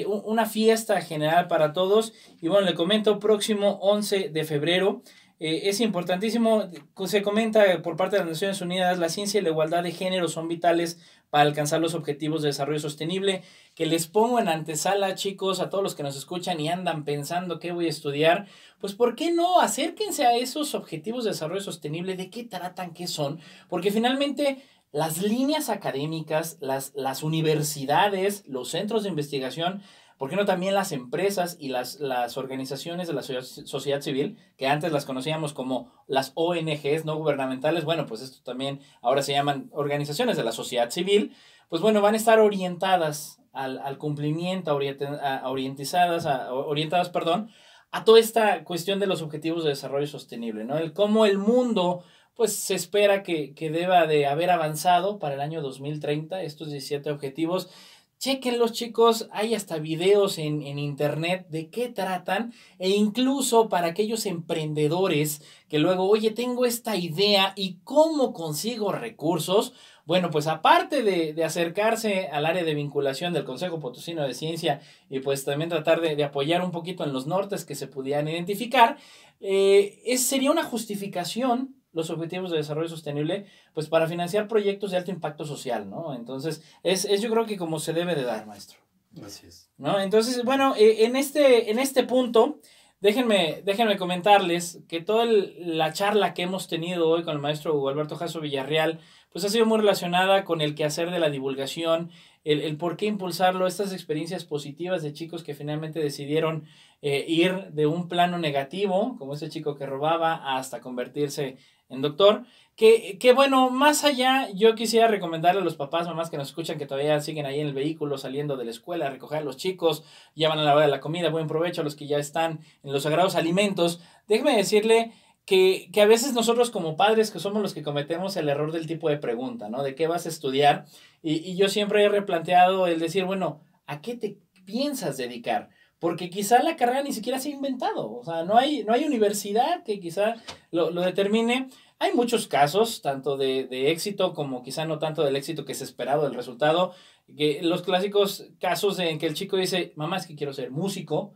una fiesta general para todos, y bueno, le comento, próximo 11 de febrero, es importantísimo, se comenta por parte de las Naciones Unidas, la ciencia y la igualdad de género son vitales para alcanzar los objetivos de desarrollo sostenible, que les pongo en antesala, chicos, a todos los que nos escuchan y andan pensando qué voy a estudiar, pues ¿por qué no? Acérquense a esos objetivos de desarrollo sostenible, de qué tratan, qué son, porque finalmente las líneas académicas, las universidades, los centros de investigación ¿por qué no también las empresas y las organizaciones de la sociedad civil, que antes las conocíamos como las ONGs no gubernamentales? Bueno, pues esto también ahora se llaman organizaciones de la sociedad civil, pues bueno, van a estar orientadas al cumplimiento, orientadas, perdón, a toda esta cuestión de los objetivos de desarrollo sostenible, ¿no? El cómo el mundo, pues se espera que deba de haber avanzado para el año 2030, estos 17 objetivos. Chequenlos, chicos, hay hasta videos en internet de qué tratan, e incluso para aquellos emprendedores que luego, oye, tengo esta idea y cómo consigo recursos. Bueno, pues aparte de acercarse al área de vinculación del Consejo Potosino de Ciencia y pues también tratar de apoyar un poquito en los nortes que se pudieran identificar, sería una justificación los objetivos de desarrollo sostenible, pues para financiar proyectos de alto impacto social, ¿no? Entonces, es yo creo que como se debe de dar, maestro. Así es. ¿No? Entonces, bueno, en este punto, déjenme comentarles que toda la charla que hemos tenido hoy con el maestro Hugo Alberto Jasso Villarreal, pues ha sido muy relacionada con el quehacer de la divulgación, el por qué impulsarlo, estas experiencias positivas de chicos que finalmente decidieron ir de un plano negativo, como ese chico que robaba, hasta convertirse en doctor. Que bueno, más allá, yo quisiera recomendarle a los papás, mamás que nos escuchan, que todavía siguen ahí en el vehículo, saliendo de la escuela, a recoger a los chicos, ya van a la hora de la comida, buen provecho a los que ya están en los sagrados alimentos. Déjeme decirle que a veces nosotros como padres, que somos los que cometemos el error del tipo de pregunta, ¿no? ¿De qué vas a estudiar? Y yo siempre he replanteado el decir, bueno, ¿a qué te piensas dedicar? Porque quizá la carrera ni siquiera se ha inventado, o sea, no hay universidad que quizá lo determine. Hay muchos casos, tanto de éxito como quizá no tanto del éxito que es esperado del resultado, que los clásicos casos en que el chico dice, mamá, es que quiero ser músico,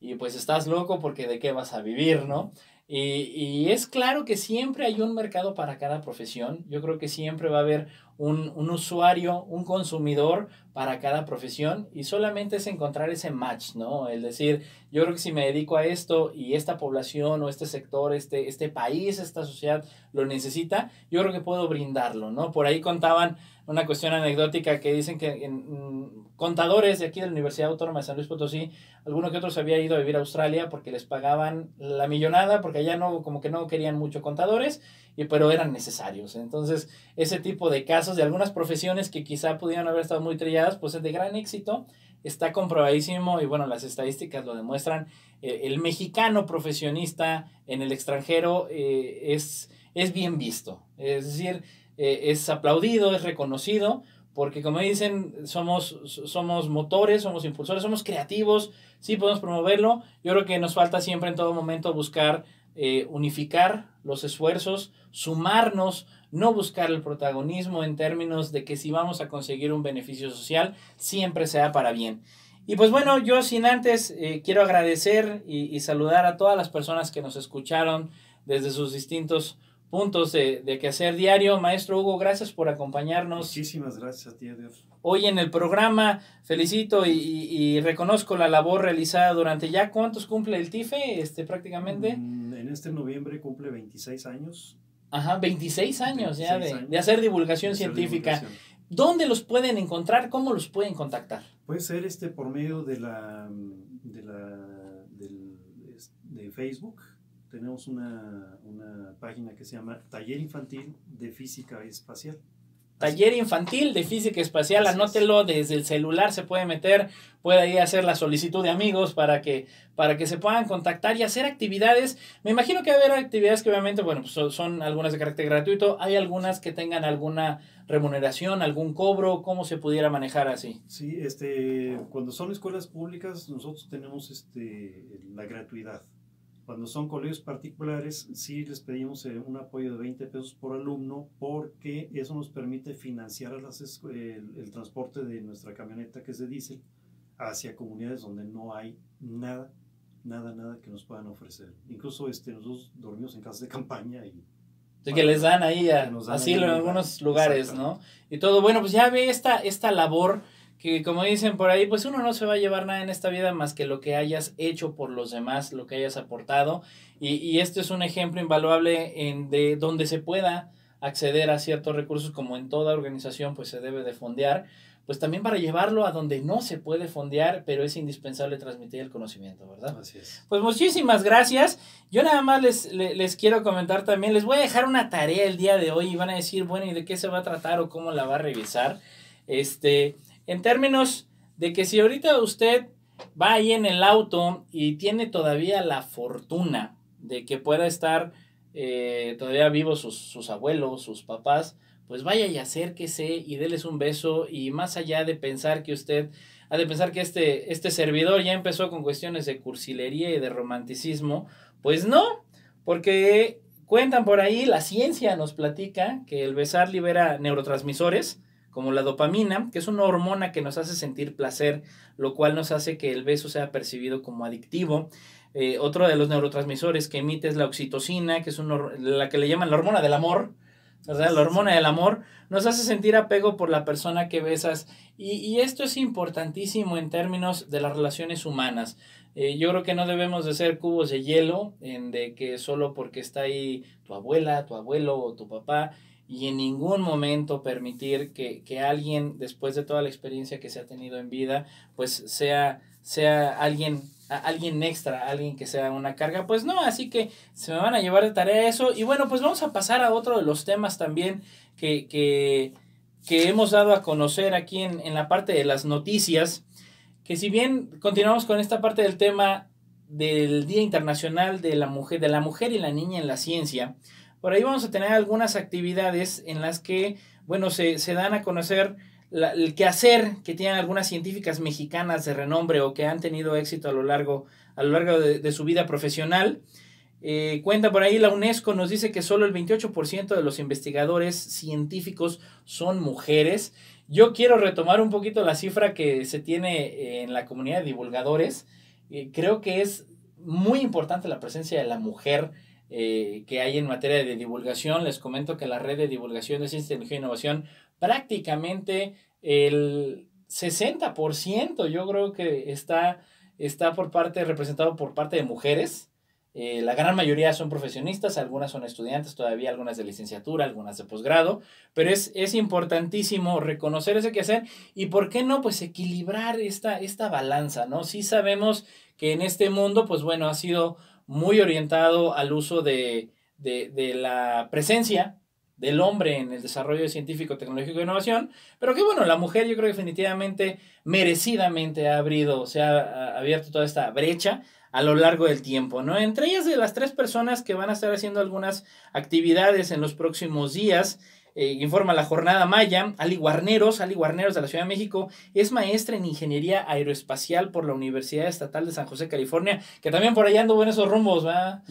y pues estás loco porque de qué vas a vivir, ¿no? Y es claro que siempre hay un mercado para cada profesión. Yo creo que siempre va a haber un usuario, un consumidor para cada profesión, y solamente es encontrar ese match, ¿no? El decir, yo creo que si me dedico a esto y esta población o este sector, este país, esta sociedad lo necesita, yo creo que puedo brindarlo, ¿no? Por ahí contaban una cuestión anecdótica que dicen que contadores de aquí de la Universidad Autónoma de San Luis Potosí, alguno que otro se había ido a vivir a Australia porque les pagaban la millonada, porque allá no, como que no querían mucho contadores, pero eran necesarios. Entonces, ese tipo de casos de algunas profesiones que quizá pudieran haber estado muy trilladas, pues es de gran éxito, está comprobadísimo, y bueno, las estadísticas lo demuestran. El mexicano profesionista en el extranjero es bien visto, es decir, es aplaudido, es reconocido, porque como dicen, somos motores, somos impulsores, somos creativos, sí podemos promoverlo. Yo creo que nos falta siempre en todo momento buscar unificar los esfuerzos, sumarnos, no buscar el protagonismo en términos de que si vamos a conseguir un beneficio social, siempre sea para bien. Y pues bueno, yo sin antes quiero agradecer y saludar a todas las personas que nos escucharon desde sus distintos puntos de quehacer diario. Maestro Hugo, gracias por acompañarnos. Muchísimas gracias a ti, Edgar. Hoy en el programa felicito y reconozco la labor realizada durante ya, ¿cuántos cumple el TIFE prácticamente? En este noviembre cumple 26 años. Ajá, 26 años 26 ya años de hacer divulgación científica. ¿Dónde los pueden encontrar? ¿Cómo los pueden contactar? Puede ser por medio de Facebook. Tenemos una página que se llama Taller Infantil de Física Espacial. Taller Infantil de Física Espacial, anótelo, desde el celular se puede meter, puede ahí hacer la solicitud de amigos para que se puedan contactar y hacer actividades. Me imagino que va a haber actividades que obviamente, bueno, pues son algunas de carácter gratuito, hay algunas que tengan alguna remuneración, algún cobro, ¿cómo se pudiera manejar así? Sí, cuando son escuelas públicas nosotros tenemos la gratuidad. Cuando son colegios particulares, sí les pedimos un apoyo de 20 pesos por alumno, porque eso nos permite financiar el transporte de nuestra camioneta, que es de diésel, hacia comunidades donde no hay nada que nos puedan ofrecer. Incluso nosotros dormimos en casas de campaña y que les dan ahí asilo en algunos lugares, ¿no? Y todo, bueno, pues ya ve esta labor que, como dicen por ahí, pues uno no se va a llevar nada en esta vida más que lo que hayas hecho por los demás, lo que hayas aportado, y este es un ejemplo invaluable de donde se pueda acceder a ciertos recursos, como en toda organización pues se debe de fondear, pues también para llevarlo a donde no se puede fondear, pero es indispensable transmitir el conocimiento, ¿verdad? Así es. Pues muchísimas gracias. Yo nada más les quiero comentar también, les voy a dejar una tarea el día de hoy y van a decir, bueno, ¿y de qué se va a tratar o cómo la va a revisar? En términos de que si ahorita usted va ahí en el auto y tiene todavía la fortuna de que pueda estar todavía vivos sus abuelos, sus papás, pues vaya y acérquese y déles un beso, y más allá de pensar que usted, ha de pensar que este servidor ya empezó con cuestiones de cursilería y de romanticismo, pues no, porque cuentan por ahí, la ciencia nos platica que el besar libera neurotransmisores, como la dopamina, que es una hormona que nos hace sentir placer, lo cual nos hace que el beso sea percibido como adictivo. Otro de los neurotransmisores que emite es la oxitocina, que es la que le llaman la hormona del amor, ¿verdad? La hormona del amor nos hace sentir apego por la persona que besas, y esto es importantísimo en términos de las relaciones humanas. Yo creo que no debemos de ser cubos de hielo, de que solo porque está ahí tu abuela, tu abuelo o tu papá, y en ningún momento permitir que alguien, después de toda la experiencia que se ha tenido en vida, pues sea alguien extra, alguien que sea una carga, pues no, así que se me van a llevar de tarea eso. Y bueno, pues vamos a pasar a otro de los temas también que hemos dado a conocer aquí en la parte de las noticias, que si bien continuamos con esta parte del tema del Día Internacional de la Mujer y la Niña en la Ciencia, por ahí vamos a tener algunas actividades en las que, bueno, se dan a conocer el quehacer que tienen algunas científicas mexicanas de renombre o que han tenido éxito a lo largo de su vida profesional. Cuenta por ahí, la UNESCO nos dice que solo el 28% de los investigadores científicos son mujeres. Yo quiero retomar un poquito la cifra que se tiene en la comunidad de divulgadores. Creo que es muy importante la presencia de la mujer que hay en materia de divulgación. Les comento que la red de divulgación de ciencia, tecnología e innovación, prácticamente el 60% yo creo que está representado por parte de mujeres. La gran mayoría son profesionistas, algunas son estudiantes todavía, algunas de licenciatura, algunas de posgrado, pero es importantísimo reconocer ese quehacer y, ¿por qué no?, pues equilibrar esta balanza, ¿no? Sí sabemos que en este mundo, pues bueno, ha sido muy orientado al uso de la presencia del hombre en el desarrollo científico, tecnológico e innovación, pero que bueno, la mujer yo creo que definitivamente, merecidamente se ha abierto toda esta brecha a lo largo del tiempo, ¿no? Entre ellas, de las 3 personas que van a estar haciendo algunas actividades en los próximos días, informa la Jornada Maya, Ali Guarneros de la Ciudad de México, es maestra en Ingeniería Aeroespacial por la Universidad Estatal de San José, California, que también por allá anduvo en esos rumbos, ¿verdad?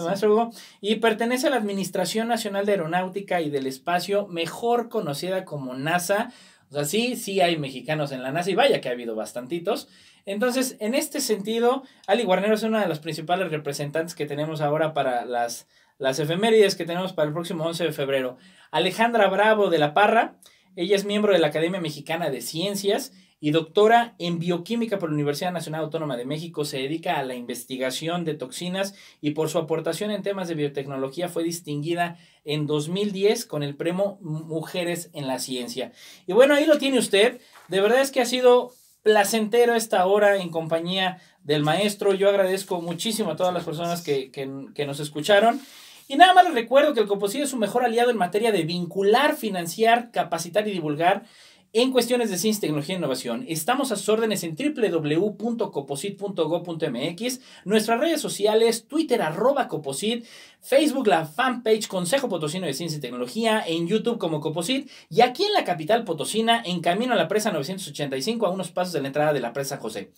Maestro Hugo, y pertenece a la Administración Nacional de Aeronáutica y del Espacio, mejor conocida como NASA. O sea, sí hay mexicanos en la NASA, y vaya que ha habido bastantitos. Entonces, en este sentido, Ali Guarneros es una de las principales representantes que tenemos ahora para las efemérides que tenemos para el próximo 11 de febrero. Alejandra Bravo de la Parra, ella es miembro de la Academia Mexicana de Ciencias y doctora en bioquímica por la Universidad Nacional Autónoma de México. Se dedica a la investigación de toxinas y por su aportación en temas de biotecnología fue distinguida en 2010 con el premio Mujeres en la Ciencia. Y bueno, ahí lo tiene usted. De verdad es que ha sido placentero esta hora en compañía del maestro. Yo agradezco muchísimo a todas las personas que nos escucharon. Y nada más les recuerdo que el Coposit es su mejor aliado en materia de vincular, financiar, capacitar y divulgar en cuestiones de ciencia, tecnología e innovación. Estamos a sus órdenes en www.coposit.go.mx, nuestras redes sociales, Twitter @Coposit, Facebook, la fanpage Consejo Potosino de Ciencia y Tecnología, en YouTube como Coposit, y aquí en la capital potosina, en camino a la presa 985, a unos pasos de la entrada de la presa José.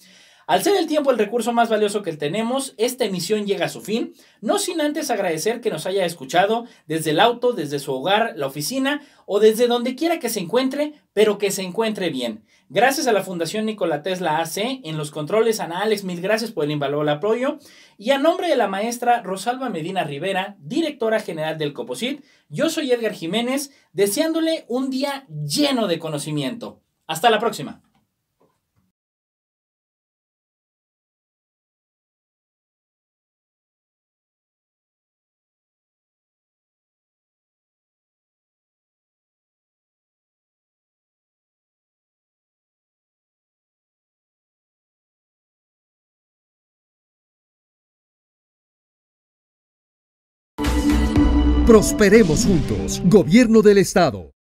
Al ser el tiempo el recurso más valioso que tenemos, esta emisión llega a su fin, no sin antes agradecer que nos haya escuchado desde el auto, desde su hogar, la oficina o desde donde quiera que se encuentre, pero que se encuentre bien. Gracias a la Fundación Nikola Tesla AC, en los controles, Ana Alex, mil gracias por el invaluable apoyo. Y a nombre de la maestra Rosalba Medina Rivera, directora general del Coposit, yo soy Edgar Jiménez, deseándole un día lleno de conocimiento. Hasta la próxima. Prosperemos juntos. Gobierno del Estado.